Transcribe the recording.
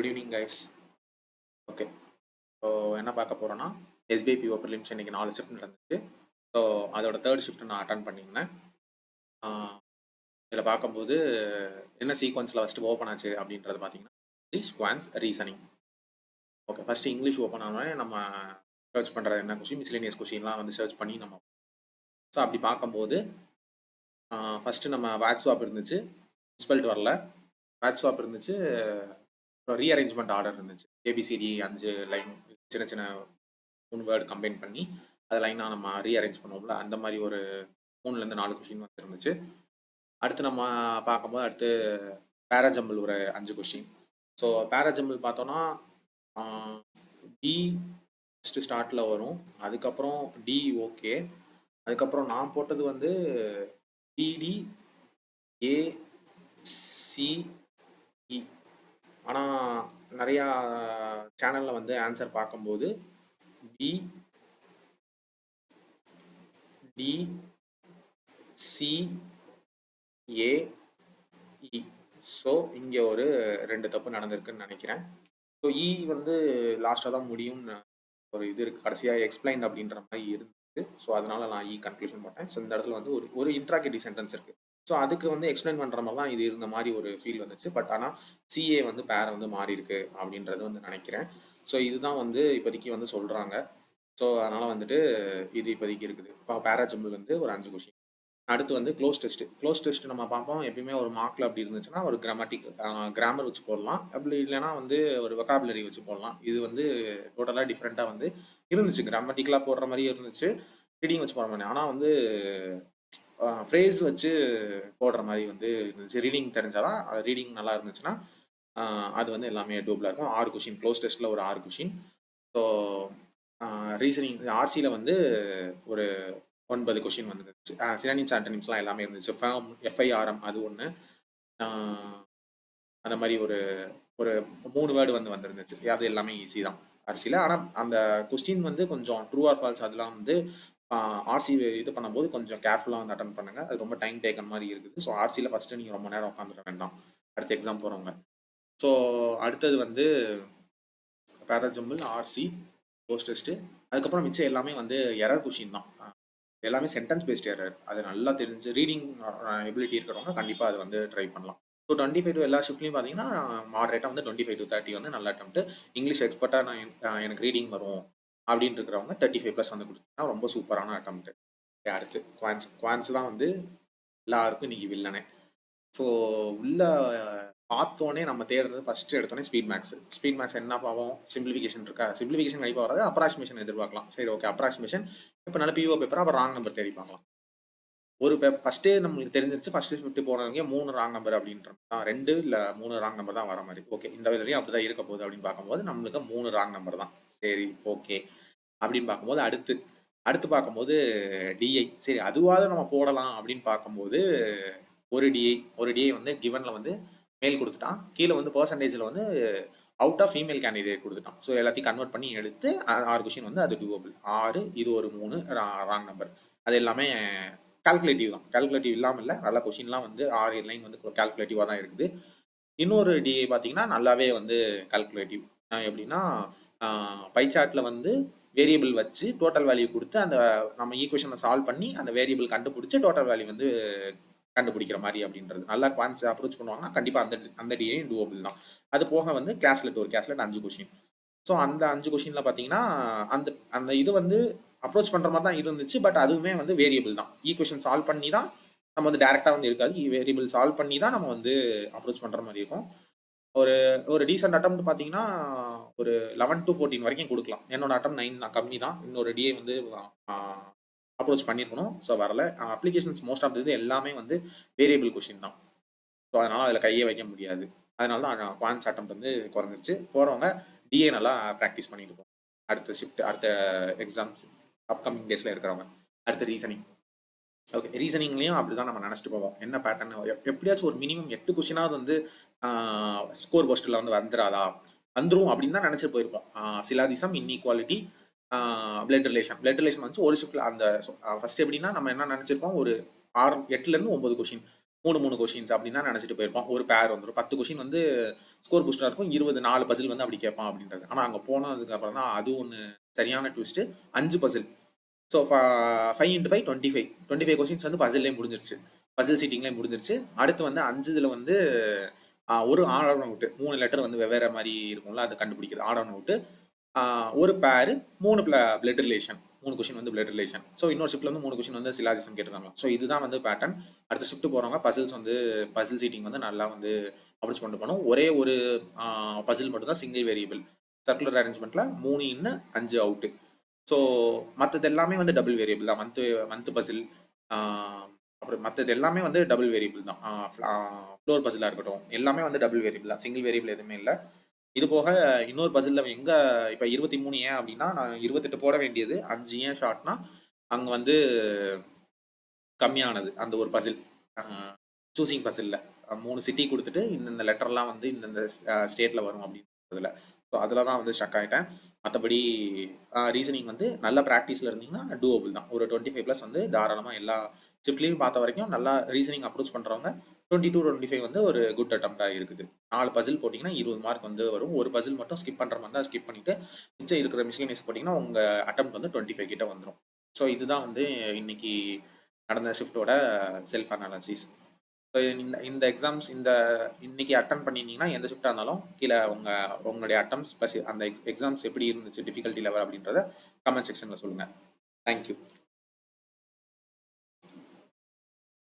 Good evening guys. Okay, so என்ன பார்க்க போகிறோன்னா எஸ்பிஐ பிஓ ப்ரிலிம்ஸ் இன்றைக்கி 4 ஷிஃப்ட் நடந்துச்சு. ஸோ அதோட தேர்ட் ஷிஃப்ட் நான் அட்டன் பண்ணியிருந்தேன். இதில் பார்க்கும்போது என்ன சீக்வன்ஸில் ஃபஸ்ட்டு ஓப்பன் ஆச்சு அப்படின்றது பார்த்தீங்கன்னா English, quants, reasoning. Okay, first English open ஆனோடனே நம்ம சர்ச் பண்ணுறது என்ன கொஷின், மிஸ்லேனியஸ் கொஷின்லாம் வந்து சர்ச் பண்ணி நம்ம ஸோ அப்படி பார்க்கும்போது ஃபஸ்ட்டு நம்ம வேட் ஸ்வாப் இருந்துச்சு, ஸ்பெல்ட் வரல. வேட் ஸ்வாப் இருந்துச்சு, ரீஅரேஞ்ச்மெண்ட் ஆர்டர் இருந்துச்சு. ஏபிசிடி 5 லைன் சின்ன சின்ன 3 வேர்டு கம்பைன் பண்ணி அதை லைனாக நம்ம ரீஅரேஞ்ச் பண்ணுவோம்ல, அந்த மாதிரி ஒரு 3லேருந்து 4 கொஷின் வந்து இருந்துச்சு. அடுத்து நம்ம பார்க்கும்போது அடுத்து பேராஜம்பிள் ஒரு 5 கொஷின். ஸோ பேராஜம்பிள் பார்த்தோன்னா டி ஃபஸ்ட்டு ஸ்டார்ட்டில் வரும், அதுக்கப்புறம் டி ஓகே, அதுக்கப்புறம் நான் போட்டது வந்து பிடி ஏசிஇ. ஆனால் நிறையா சேனலில் வந்து ஆன்சர் பார்க்கும்போது பி டி சி ஏஇ. ஸோ இங்கே ஒரு 2 தப்பு நடந்திருக்குன்னு நினைக்கிறேன். ஸோ இ வந்து லாஸ்ட்டாக தான் முடியும்னு ஒரு இது இருக்குது, கடைசியாக எக்ஸ்பிளைன் அப்படின்ற மாதிரி இருந்துச்சு. ஸோ அதனால நான் இ கன்க்ளூஷன் போட்டேன். ஸோ இந்த இடத்துல வந்து ஒரு இன்ட்ராகேட்டிவ் சென்டென்ஸ் இருக்குது. ஸோ அதுக்கு வந்து எக்ஸ்பிளைன் பண்ணுற மாதிரி தான் இது இருந்த மாதிரி ஒரு ஃபீல் வந்துச்சு. பட் ஆனால் சிஏ வந்து பேரை வந்து மாறி இருக்கு அப்படின்றது வந்து நினைக்கிறேன். ஸோ இதுதான் வந்து இப்போதைக்கு வந்து சொல்கிறாங்க. ஸோ அதனால் வந்துட்டு இது இப்போதைக்கு இருக்குது. இப்போ பேராஜம்பிள் வந்து ஒரு 5 கொஷின். அடுத்து வந்து க்ளோஸ் டெஸ்ட் நம்ம பார்ப்போம். எப்பயுமே ஒரு மார்க்கில் அப்படி இருந்துச்சுன்னா ஒரு கிராமர் வச்சு போடலாம், அப்படி இல்லைன்னா வந்து ஒரு வெக்காபுலரி வச்சு போடலாம். இது வந்து டோட்டலாக டிஃப்ரெண்ட்டாக வந்து இருந்துச்சு. கிராமட்டிக்கலாக போடுற மாதிரியே இருந்துச்சு, ரீடிங் வச்சு போடுற மாதிரி. ஆனால் வந்து ஃப்ரேஸ் வச்சு போடுற மாதிரி வந்து இருந்துச்சு. ரீடிங் தெரிஞ்சாதான், ரீடிங் நல்லா இருந்துச்சுன்னா அது வந்து எல்லாமே டூபிளாக இருக்கும். 6 கொஷின் க்ளோஸ் டெஸ்ட்டில் ஒரு 6 கொஷின். ஸோ ரீசனிங் ஆர்சியில் வந்து ஒரு 9 கொஷின் வந்துருந்துச்சு. சினானிம்ஸ் ஆண்டனிம்ஸ்லாம் எல்லாமே இருந்துச்சு. எஃப்ஐஆர்எம் அது ஒன்று, அந்த மாதிரி ஒரு 3 வேர்டு வந்து வந்துருந்துச்சு. அது எல்லாமே ஈஸி தான் ஆர்சியில். ஆனால் அந்த கொஸ்டின் வந்து கொஞ்சம் ட்ரூ ஆர் ஃபால்ஸ் அதெல்லாம் வந்து ஆர்சி இது பண்ணும்போது கொஞ்சம் கேர்ஃபுல்லாக வந்து அட்டன் பண்ணுங்கள். அது ரொம்ப டைம் டேக்கன் மாதிரி இருக்குது. ஸோ ஆர்சியில் ஃபஸ்ட்டு நீங்கள் ரொம்ப நேரம் உட்காந்துட வேண்டாம், அடுத்த எக்ஸாம் போகிறவங்க. ஸோ அடுத்தது வந்து பேராஜம்பிள், ஆர்சி, க்ளோஸ் டெஸ்ட்டு, அதுக்கப்புறம் மிச்சம் எல்லாமே வந்து எரர் கொஷின் தான். எல்லாமே சென்டென்ஸ் பேஸ்ட் எரர். அது நல்லா தெரிஞ்சு ரீடிங் எபிலிட்டி இருக்கிறவங்க கண்டிப்பாக அது வந்து ட்ரை பண்ணலாம். ஸோ 25 to எல்லா ஷிஃப்ட்லையும் பார்த்தீங்கன்னா மாடரேட்டாக வந்து 25 to 30 வந்து நல்ல அட்டம்ப்ட். இங்கிலீஷ் எக்ஸ்பர்ட்டாக எனக்கு ரீடிங் வரும் அப்படின்னு இருக்கிறவங்க 35+ வந்து கொடுத்தீங்கன்னா ரொம்ப சூப்பரான அட்டம்ப்ட். அடுத்து குவான்ஸ் தான் வந்து எல்லாருக்கும் இன்னைக்கு வில்லனே. ஸோ உள்ள பார்த்தோன்னே நம்ம தேடுறது ஃபஸ்ட்டு எடுத்தோன்னே ஸ்பீட் மேக்ஸ் என்ன பாவம், சிம்பிளிஃபிகேஷன் இருக்கா, சிம்பிளிஃபிகேஷன் கண்டிப்பாக வராது, அப்ராக்சிமேஷன் எதிர்பார்க்கலாம். சரி ஓகே, அப்ராக்சிமேஷன் இப்போ நல்ல பிஓ பேப்பர், அப்போ ராங் நம்பர் தேடி பார்க்கலாம். ஒரு ஃபஸ்ட்டே நம்மளுக்கு தெரிஞ்சிருச்சு, ஃபஸ்ட்டு ஷிஃப்ட் போனவங்க 3 ராங் நம்பர் அப்படின்ற 2 இல்லை 3 ராங் நம்பர் தான் வர மாதிரி. ஓகே, இந்த விதத்துலையும் அப்படி தான் இருக்க போகுது அப்படின்னு பார்க்கும்போது நம்மளுக்கு 3 ராங் நம்பர் தான். சரி ஓகே அப்படின்னு பார்க்கும்போது அடுத்து பார்க்கும்போது டிஐ. சரி அதுவாவது நம்ம போடலாம் அப்படின்னு பார்க்கும்போது ஒரு டிஐ வந்து கிவனில் வந்து மேல் கொடுத்துட்டான், கீழே வந்து பர்சன்டேஜில் வந்து அவுட் ஆஃப் ஃபீமேல் கேண்டிடேட் கொடுத்துட்டான். ஸோ எல்லாத்தையும் கன்வெர்ட் பண்ணி எடுத்து 6 கொஷின் வந்து அது டூவபிள். 6, இது ஒரு 3 ராங் நம்பர். அது எல்லாமே கால்குலேட்டிவ் தான். கால்குலேட்டிவ் இல்லாமல் இல்லை, நல்ல கொஷின்லாம் வந்து 6 லைன் வந்து கால்குலேட்டிவாக தான் இருக்குது. இன்னொரு டிஐ பார்த்தீங்கன்னா நல்லாவே வந்து கால்குலேட்டிவ். எப்படின்னா பைச்சார்ட்டில் வந்து வேரியபிள் வச்சு டோட்டல் வேல்யூ கொடுத்து அந்த நம்ம ஈக்குவேஷனை சால்வ் பண்ணி அந்த வேரியபிள் கண்டுபிடிச்சி டோட்டல் வேல்யூ வந்து கண்டுபிடிக்கிற மாதிரி அப்படின்றது நல்லா குவான்ஸ் அப்ரோச் பண்ணுவாங்கன்னா கண்டிப்பாக அந்த டிஏ டூவபிள் தான். அது போக வந்து கிளாஸ்லெட் 5 கொஷின். ஸோ அந்த 5 கொஷினில் பார்த்தீங்கன்னா அந்த இது வந்து அப்ரோச் பண்ணுற மாதிரி தான் இருந்துச்சு. பட் அதுவுமே வந்து வேரியபிள் தான். ஈக்குவேஷன் சால்வ் பண்ணி தான் நம்ம வந்து டேரெக்டாக வந்து இருக்காது, வேரியபிள் சால்வ் பண்ணி தான் நம்ம வந்து அப்ரோச் பண்ணுற மாதிரி இருக்கும். ஒரு டீசென்ட் அட்டம்ப்ட் பார்த்தீங்கன்னா ஒரு 11 to 14 வரைக்கும் கொடுக்கலாம். என்னோட அட்டம் 9 தான், கம்மி தான். இன்னொரு டிஏ வந்து அப்ரோச் பண்ணியிருக்கணும். ஸோ வரல. அப்ளிகேஷன்ஸ் மோஸ்ட் ஆஃப் இது எல்லாமே வந்து வேரியபிள் கொஷின் தான். ஸோ அதனால் அதில் கையே வைக்க முடியாது. அதனால தான் குவான்ஸ் அட்டம்ப்ட் வந்து குறைஞ்சிருச்சு. போகிறவங்க டிஏ நல்லா ப்ராக்டிஸ் பண்ணிட்டு போகும். அடுத்த ஷிஃப்ட், அடுத்த எக்ஸாம்ஸ் அப்கமிங் டேஸில் இருக்கிறவங்க. அடுத்த ரீசனிங். ஓகே, ரீசனிங்லேயும் அப்படி தான் நம்ம நினச்சிட்டு போவோம். என்ன பேட்டர்ன், எப்படியாச்சும் ஒரு மினிமம் 8 கொஷினாவது வந்து ஸ்கோர் போஸ்டரில் வந்து வந்துடும் அப்படின்னு தான் நினச்சிட்டு போயிருப்போம். சிலாதிசம், இன்இக்வாலிட்டி, பிளட் ரிலேஷன் வந்து ஒரு ஷிஃப்ட்டில் அந்த ஃபர்ஸ்ட் எப்படின்னா நம்ம என்ன நினச்சிருப்போம், ஒரு 8 to 9 கொஷின். 3 கொஷின்ஸ் அப்படின்னு தான் நினச்சிட்டு போயிருப்போம். ஒரு பேர் வந்துடும். 10 கொஷின் வந்து ஸ்கோர் பூஸ்டராக இருக்கும். 4 பசில் வந்து அப்படி கேட்பான் அப்படின்றது. ஆனால் அங்கே போனதுக்கு அப்புறம் தான் அது ஒன்று சரியான ட்விஸ்ட்டு. 5 பசில். ஸோ 5 × 5 25 கொஷின்ஸ் வந்து பசில்லே முடிஞ்சிருச்சு. பசில் சீட்டிங்லேயே முடிஞ்சிருச்சு. அடுத்து வந்து 5 இதில் வந்து ஒரு ஆட் ஆன் அவுட்டு 3 லெட்டர் வந்து வெவ்வேறு மாதிரி இருக்கும்ல, அது கண்டுபிடிக்கிறது ஆட் ஆன் அவுட்டு. ஒரு பேரு 3 பிளட் ரிலேஷன். 3 கொஷின் வந்து பிளட் ரிலேஷன். ஸோ இன்னொரு ஷிஃப்ட்ல வந்து 3 கொஷின் வந்து சிலாஜிசம் கேட்டிருக்காங்க. ஸோ இதுதான் வந்து பேட்டர்ன். அடுத்த ஷிஃப்ட் போகிறவங்க பசில்ஸ் வந்து பசில் சீட்டிங் வந்து நல்லா வந்து அப்ரோச் கொண்டு போகணும். ஒரே ஒரு பசில் மட்டும் தான் சிங்கிள் வேரியபிள். சர்க்குலர் அரேஞ்ச்மெண்ட்டில் 3 இன்னு 5 அவுட்டு. ஸோ மற்றது எல்லாமே வந்து டபுள் வேரியபிள் தான். மந்த் பசில், அப்புறம் மற்றது எல்லாமே வந்து டபுள் வேரியபிள் தான். ஃப்ளோர் பசிலாக இருக்கட்டும், எல்லாமே வந்து டபுள் வேரியபிள் தான். சிங்கிள் வேரியபிள் எதுவுமே இல்லை. இது போக இன்னொரு பசிலில் எங்கே இப்போ 23 ஏன் அப்படின்னா, நான் 28 போட வேண்டியது 5 ஏன் ஷார்ட்னா அங்கே வந்து கம்மியானது அந்த ஒரு பசில். சூசிங் பசிலில் 3 சிட்டி கொடுத்துட்டு இந்தந்த லெட்டர்லாம் வந்து இந்தந்த ஸ்டேட்டில் வரும் அப்படின்றதுல. ஸோ அதில் தான் வந்து ஸ்டக் ஆகிட்டேன். மற்றபடி ரீசனிங் வந்து நல்ல ப்ராக்டிஸில் இருந்தீங்கன்னா டூவபிள் தான். ஒரு 25+ வந்து தாராளமாக எல்லா ஷிஃப்ட்லேயும் பார்த்த வரைக்கும் நல்லா ரீசனிங் அப்ரோச் பண்ணுறவங்க 22-25 வந்து ஒரு குட் அட்டம்ப்டாக இருக்குது. 4 பசில் போட்டிங்கன்னா 20 மார்க் வந்து வரும். ஒரு பசில் மட்டும் ஸ்கிப் பண்ணுற மாதிரி தான் ஸ்கிப் பண்ணிவிட்டு மிச்சம் இருக்கிற மிஸ்லினியஸ் போட்டிங்கன்னா உங்கள் அட்டம்ப்ட் வந்து 25 கிட்ட வந்துடும். ஸோ இதுதான் வந்து இன்னைக்கு நடந்த ஷிஃப்ட்டோட செல்ஃப் அனாலிசிஸ். ஸோ இந்த எக்ஸாம்ஸ் இன்னைக்கு அட்டன் பண்ணியிருந்தீங்கன்னா எந்த ஷிஃப்டாக இருந்தாலும் கீழே உங்களுடைய அட்டம்ஸ் ப்ளஸ் அந்த எக்ஸாம்ஸ் எப்படி இருந்துச்சு, டிஃபிகல்ட்டி லெவல் அப்படின்றத கமெண்ட் செக்ஷனில் சொல்லுங்கள். தேங்க்யூ.